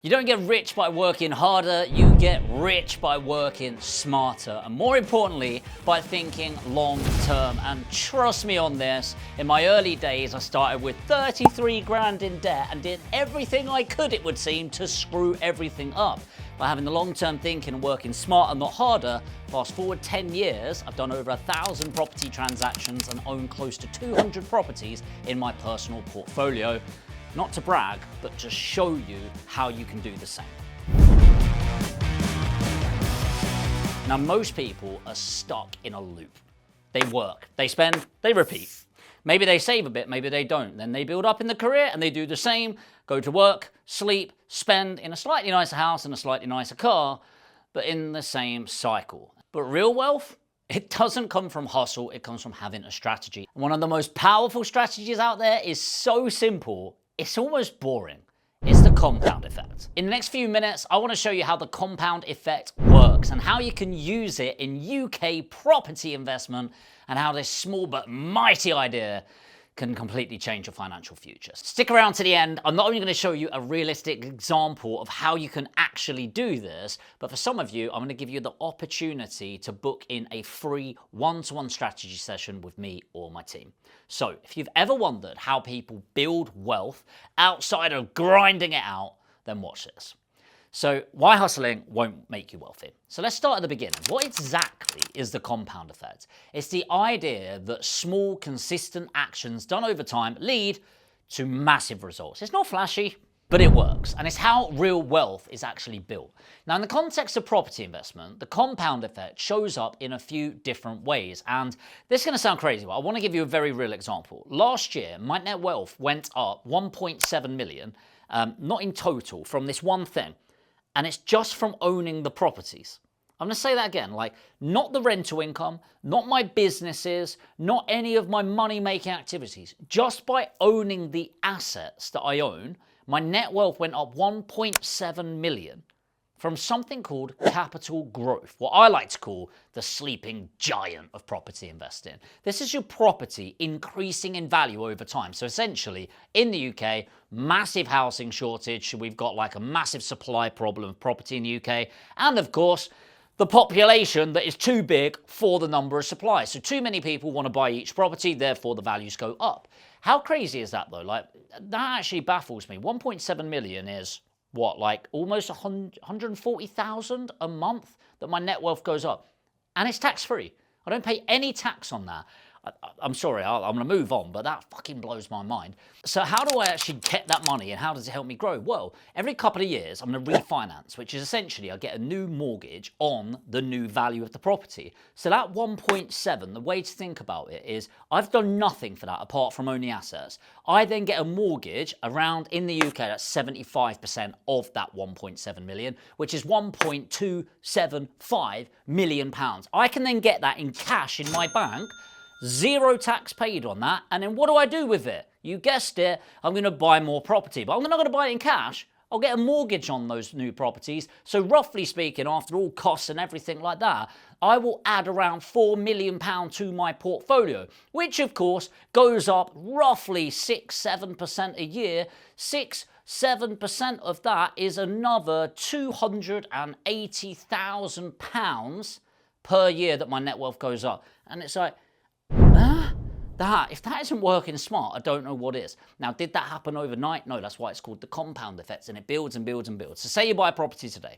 You don't get rich by working harder, you get rich by working smarter, and more importantly, by thinking long term. And trust me on this, in my early days, I started with 33 grand in debt and did everything I could, it would seem, to screw everything up. By having the long term thinking and working smarter, not harder, fast forward 10 years, I've done over 1,000 property transactions and own close to 200 properties in my personal portfolio. Not to brag, but to show you how you can do the same. Now, most people are stuck in a loop. They work, they spend, they repeat. Maybe they save a bit, maybe they don't. Then they build up in the career and they do the same, go to work, sleep, spend in a slightly nicer house and a slightly nicer car, but in the same cycle. But real wealth? It doesn't come from hustle, it comes from having a strategy. One of the most powerful strategies out there is so simple, it's almost boring. It's the compound effect. In the next few minutes, I want to show you how the compound effect works and how you can use it in UK property investment and how this small but mighty idea can completely change your financial future. Stick around to the end. I'm not only going to show you a realistic example of how you can actually do this, but for some of you, I'm going to give you the opportunity to book in a free one-to-one strategy session with me or my team. So if you've ever wondered how people build wealth outside of grinding it out, then watch this. So why hustling won't make you wealthy? So let's start at the beginning. What exactly is the compound effect? It's the idea that small, consistent actions done over time lead to massive results. It's not flashy, but it works. And it's how real wealth is actually built. Now, in the context of property investment, the compound effect shows up in a few different ways. And this is going to sound crazy, but I want to give you a very real example. Last year, my net wealth went up 1.7 million, not in total, from this one thing. And it's just from owning the properties. I'm going to say that again, like not the rental income, not my businesses, not any of my money-making activities. Just by owning the assets that I own, my net wealth went up 1.7 million from something called capital growth, what I like to call the sleeping giant of property investing. This is your property increasing in value over time. So essentially, in the UK, massive housing shortage, we've got like a massive supply problem of property in the UK, and of course, the population that is too big for the number of supplies. So too many people want to buy each property, therefore the values go up. How crazy is that though? Like, that actually baffles me. 1.7 million is what, like almost 140,000 a month that my net wealth goes up. And it's tax-free. I don't pay any tax on that. I'm sorry, I'm going to move on, but that fucking blows my mind. So how do I actually get that money and how does it help me grow? Well, every couple of years, I'm going to refinance, which is essentially I get a new mortgage on the new value of the property. So that 1.7, the way to think about it is I've done nothing for that apart from owning assets. I then get a mortgage around, in the UK, that's 75% of that 1.7 million, which is 1.275 million pounds. I can then get that in cash in my bank, zero tax paid on that, and then what do I do with it? You guessed it, I'm going to buy more property, but I'm not going to buy it in cash. I'll get a mortgage on those new properties. So roughly speaking, after all costs and everything like that, I will add around £4 million to my portfolio, which of course goes up roughly 6-7% a year. 6-7% of that is another £280,000 per year that my net wealth goes up. And it's like, if that isn't working smart, I don't know what is. Now, did that happen overnight? No, that's why it's called the compound effect, and it builds and builds and builds. So say you buy a property today,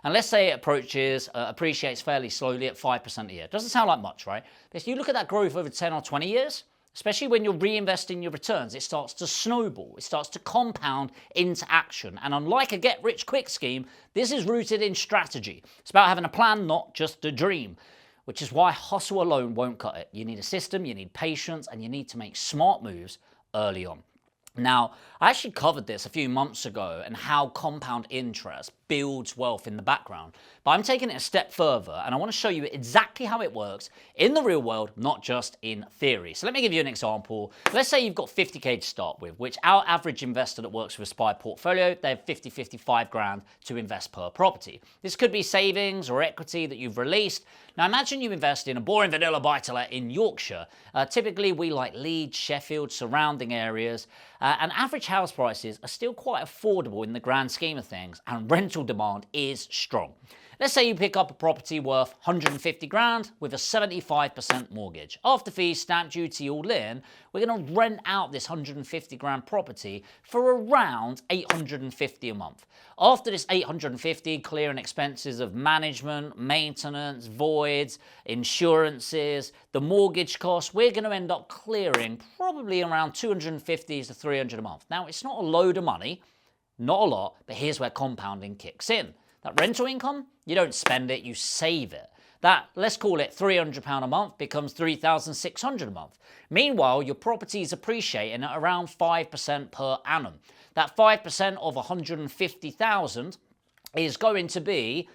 and let's say it appreciates fairly slowly at 5% a year. Doesn't sound like much, right? But if you look at that growth over 10 or 20 years, especially when you're reinvesting your returns, it starts to snowball. It starts to compound into action. And unlike a get-rich-quick scheme, this is rooted in strategy. It's about having a plan, not just a dream. Which is why hustle alone won't cut it. You need a system, you need patience, and you need to make smart moves early on. Now, I actually covered this a few months ago and how compound interest builds wealth in the background. But I'm taking it a step further and I want to show you exactly how it works in the real world, not just in theory. So let me give you an example. Let's say you've got 50k to start with, which our average investor that works with Aspire Portfolio, they have 55 grand to invest per property. This could be savings or equity that you've released. Now imagine you invest in a boring vanilla buy-to-let in Yorkshire. Typically we like Leeds, Sheffield, surrounding areas. And average house prices are still quite affordable in the grand scheme of things, and rental demand is strong. Let's say you pick up a property worth 150 grand with a 75% mortgage. After fees, stamp duty, all in, we're going to rent out this 150 grand property for around 850 a month. After this 850, clearing expenses of management, maintenance, voids, insurances, the mortgage costs, we're going to end up clearing probably around 250 to 300 a month. Now, it's not a load of money, not a lot, but here's where compounding kicks in. That rental income, you don't spend it, you save it. That, let's call it £300 a month, becomes £3,600 a month. Meanwhile, your property is appreciating at around 5% per annum. That 5% of 150,000 is going to be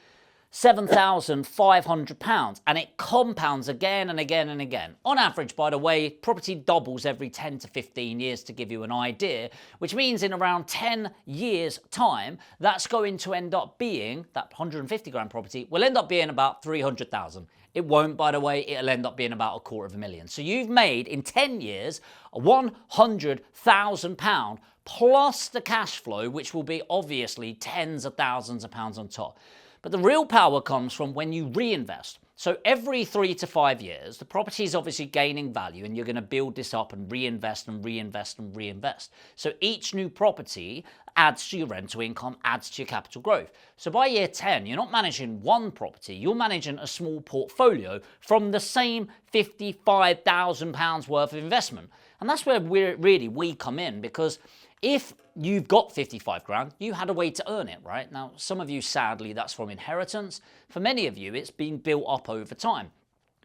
£7,500, and it compounds again and again and again. On average, by the way, property doubles every 10 to 15 years, to give you an idea, which means in around 10 years' time, that's going to end up being, that 150 grand property will end up being about 300,000. It won't, by the way, it'll end up being about £250,000. So you've made, in 10 years, £100,000 plus the cash flow, which will be obviously tens of thousands of pounds on top. But the real power comes from when you reinvest. So every 3 to 5 years, the property is obviously gaining value, and you're going to build this up and reinvest and reinvest and reinvest. So each new property adds to your rental income, adds to your capital growth. So by year 10, you're not managing one property, you're managing a small portfolio from the same £55,000 worth of investment. And that's where we come in, because if you've got 55 grand, you had a way to earn it, right? Now, some of you, sadly, that's from inheritance. For many of you, it's been built up over time.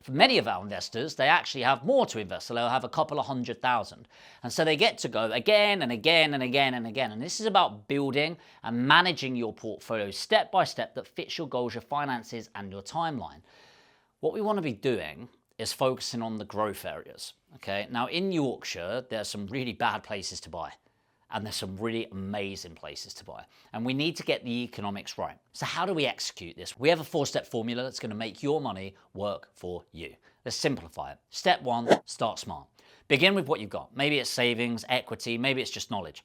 For many of our investors, they actually have more to invest, so they'll have a couple of 100,000. And so they get to go again and again and again and again. And this is about building and managing your portfolio step by step that fits your goals, your finances, and your timeline. What we want to be doing is focusing on the growth areas, okay? Now, in Yorkshire, there's some really bad places to buy, and there's some really amazing places to buy. And we need to get the economics right. So how do we execute this? We have a 4-step formula that's going to make your money work for you. Let's simplify it. Step 1, start smart. Begin with what you've got. Maybe it's savings, equity, maybe it's just knowledge.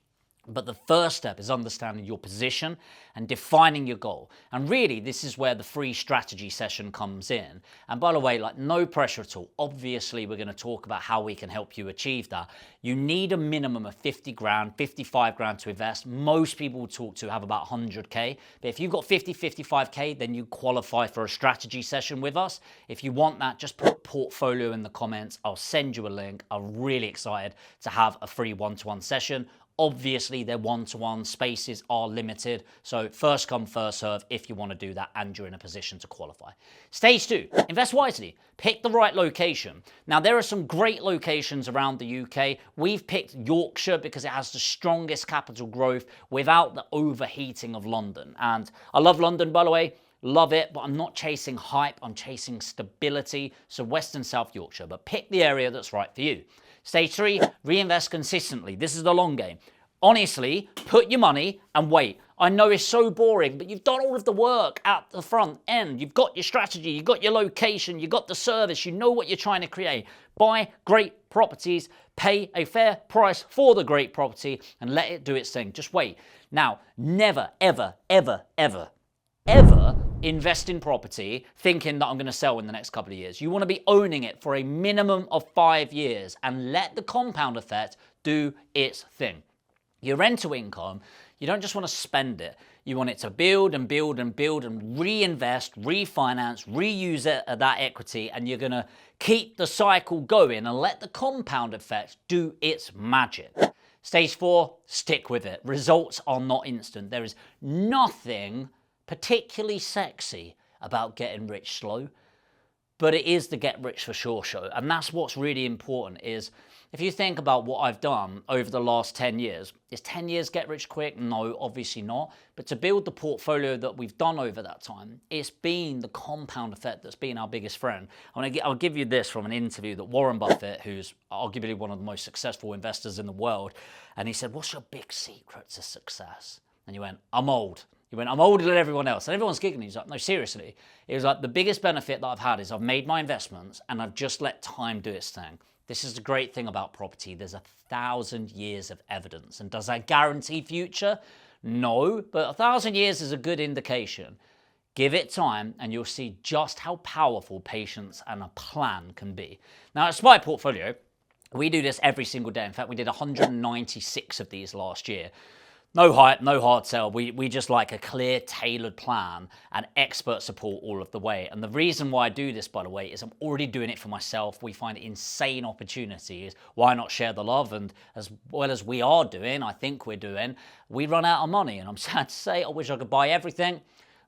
But the first step is understanding your position and defining your goal. And really, this is where the free strategy session comes in. And by the way, like, no pressure at all. Obviously, we're going to talk about how we can help you achieve that. You need a minimum of 50 grand, 55 grand to invest. Most people we talk to have about 100K. But if you've got 50, 55K, then you qualify for a strategy session with us. If you want that, just put portfolio in the comments. I'll send you a link. I'm really excited to have a free one-to-one session. Obviously, their one-to-one spaces are limited, so first come, first serve if you want to do that and you're in a position to qualify. Stage 2, invest wisely. Pick the right location. Now, there are some great locations around the UK. We've picked Yorkshire because it has the strongest capital growth without the overheating of London. And I love London, by the way. Love it, but I'm not chasing hype, I'm chasing stability. So West and South Yorkshire, but pick the area that's right for you. Stage 3, reinvest consistently. This is the long game. Honestly, put your money and wait. I know it's so boring, but you've done all of the work at the front end. You've got your strategy, you've got your location, you've got the service, you know what you're trying to create. Buy great properties, pay a fair price for the great property, and let it do its thing. Just wait. Now, never, ever, ever, ever, ever invest in property thinking that I'm going to sell in the next couple of years. You want to be owning it for a minimum of 5 years and let the compound effect do its thing. Your rental income, you don't just want to spend it. You want it to build and build and build and reinvest, refinance, reuse that equity, and you're going to keep the cycle going and let the compound effect do its magic. Stage 4, stick with it. Results are not instant. There is nothing particularly sexy about getting rich slow, but it is the get rich for sure show. And that's what's really important. Is if you think about what I've done over the last 10 years, is 10 years get rich quick? No, obviously not. But to build the portfolio that we've done over that time, it's been the compound effect that's been our biggest friend. I'll give you this from an interview that Warren Buffett, who's arguably one of the most successful investors in the world, and he said, "What's your big secret to success?" And you went, "I'm old." He went, "I'm older than everyone else." And everyone's giggling. He's like, "No, seriously." It was like, the biggest benefit that I've had is I've made my investments and I've just let time do its thing. This is the great thing about property. There's 1,000 years of evidence. And does that guarantee future? No, but 1,000 years is a good indication. Give it time and you'll see just how powerful patience and a plan can be. Now, at Spy Portfolio, we do this every single day. In fact, we did 196 of these last year. No hype, no hard sell. We just like a clear, tailored plan and expert support all of the way. And the reason why I do this, by the way, is I'm already doing it for myself. We find insane opportunities. Why not share the love? And as well as we are doing, I think we're doing, we run out of money. And I'm sad to say, I wish I could buy everything,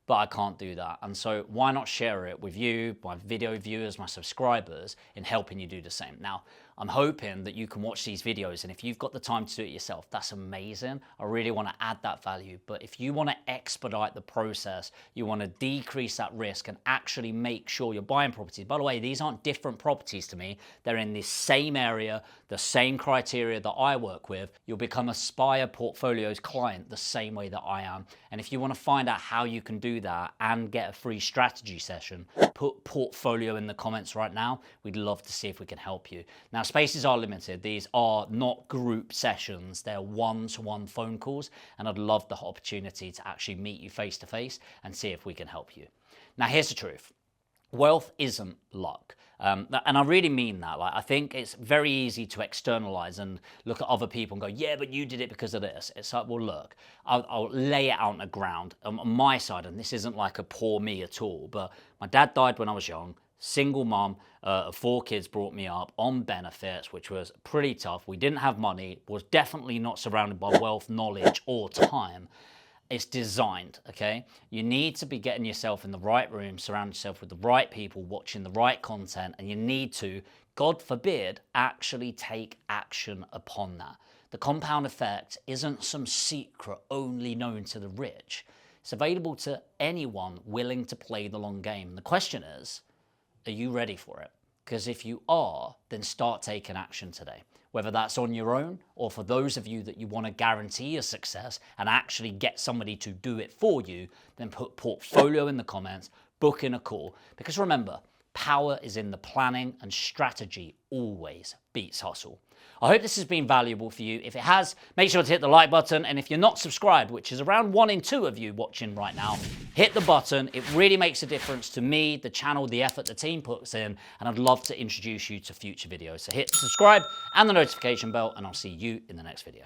but I can't do that. And so why not share it with you, my video viewers, my subscribers, in helping you do the same. Now, I'm hoping that you can watch these videos, and if you've got the time to do it yourself, that's amazing. I really want to add that value. But if you want to expedite the process, you want to decrease that risk and actually make sure you're buying properties. By the way, these aren't different properties to me. They're in the same area, the same criteria that I work with. You'll become a Spire Portfolios client the same way that I am. And if you want to find out how you can do that and get a free strategy session, put portfolio in the comments right now. We'd love to see if we can help you. Now, spaces are limited. These are not group sessions. They're one-to-one phone calls, and I'd love the opportunity to actually meet you face to face and see if we can help you. Now, here's the truth. Wealth isn't luck. And I really mean that. Like, I think it's very easy to externalize and look at other people and go, yeah, but you did it because of this. It's like, well, look, I'll lay it out on the ground. On my side, and this isn't like a poor me at all, but my dad died when I was young. Single mum of 4 kids brought me up on benefits, which was pretty tough. We didn't have money, was definitely not surrounded by wealth, knowledge, or time. It's designed, okay? You need to be getting yourself in the right room, surround yourself with the right people, watching the right content, and you need to, God forbid, actually take action upon that. The compound effect isn't some secret only known to the rich. It's available to anyone willing to play the long game. And the question is, are you ready for it? Because if you are, then start taking action today. Whether that's on your own or for those of you that you want to guarantee your success and actually get somebody to do it for you, then put portfolio in the comments, book in a call. Because remember, power is in the planning and strategy always beats hustle. I hope this has been valuable for you. If it has, make sure to hit the like button. And if you're not subscribed, which is around 1 in 2 of you watching right now, hit the button. It really makes a difference to me, the channel, the effort the team puts in, and I'd love to introduce you to future videos. So hit subscribe and the notification bell, and I'll see you in the next video.